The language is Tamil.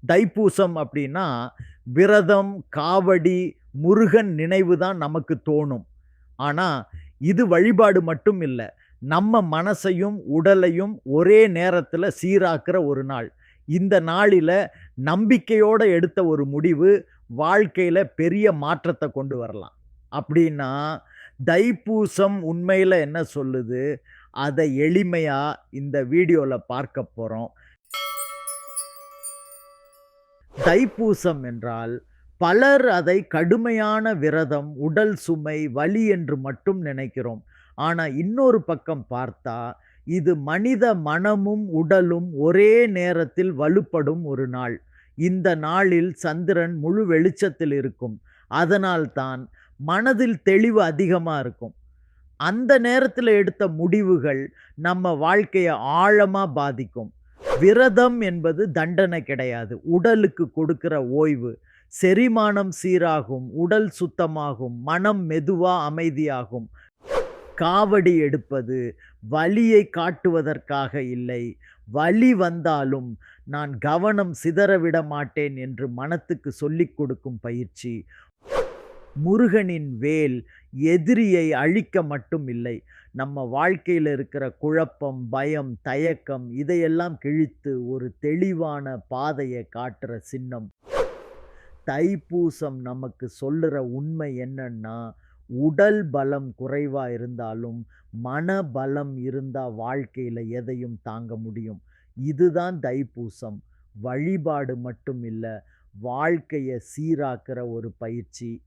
தைப்பூசம் அப்படின்னா, விரதம், காவடி, முருகன் நினைவு தான் நமக்கு தோணும். ஆனா, இது வழிபாடு மட்டும் இல்ல. நம்ம மனசையும், உடலையும் ஒரே நேரத்துல சீராக்குற ஒரு நாள். இந்த நாளில நம்பிக்கையோட எடுத்த ஒரு முடிவு, வாழ்க்கையில பெரிய மாற்றத்த கொண்டு வரலாம். அப்படின்னா, தைப்பூசம் உண்மையில என்ன சொல்லுது? அத எளிமையா இந்த வீடியோல பார்க்க போறோம். தைப்பூசம் என்றால், பலர் அதை கடுமையான விரதம், உடல் சுமை, வலி என்று மட்டும் நினைக்கிறோம். ஆனா, இன்னொரு பக்கம் பார்த்தா, இது மனித மனமும், உடலும் ஒரே நேரத்தில் வலுப்படும் ஒரு நாள். இந்த நாளில் சந்திரன் முழு வெளிச்சத்தில் இருக்கும். அதனால்தான் மனதில் தெளிவு அதிகமா இருக்கும். அந்த நேரத்துல எடுத்த முடிவுகள் நம்ம வாழ்க்கைய ஆழமா பாதிக்கும். விரதம் என்பது தண்டனை கிடையாது. உடலுக்கு கொடுக்கிற ஓய்வு. செரிமானம் சீராகும், உடல் சுத்தமாகும், மனம் மெதுவா அமைதியாகும். காவடி எடுப்பது வலியை காட்டுவதற்காக இல்லை. வலி வந்தாலும் நான் கவனம் சிதறவிட மாட்டேன் என்று மனத்துக்கு சொல்லிக் கொடுக்கும் பயிற்சி. முருகனின் வேல் எதிரியை அழிக்க மட்டும் இல்லை. நம்ம வாழ்க்கையில இருக்கிற குழப்பம், பயம், தயக்கம் இதையெல்லாம் கிழித்து ஒரு தெளிவான பாதைய காட்டுற சின்னம். தைப்பூசம் நமக்கு சொல்லுற உண்மை என்னன்னா, உடல் பலம் குறைவா இருந்தாலும், மனபலம் இருந்தா வாழ்க்கையில எதையும் தாங்க முடியும். இதுதான் தைப்பூசம். வழிபாடு மட்டும் இல்ல, வாழ்க்கைய சீராக்குற ஒரு பயிற்சி.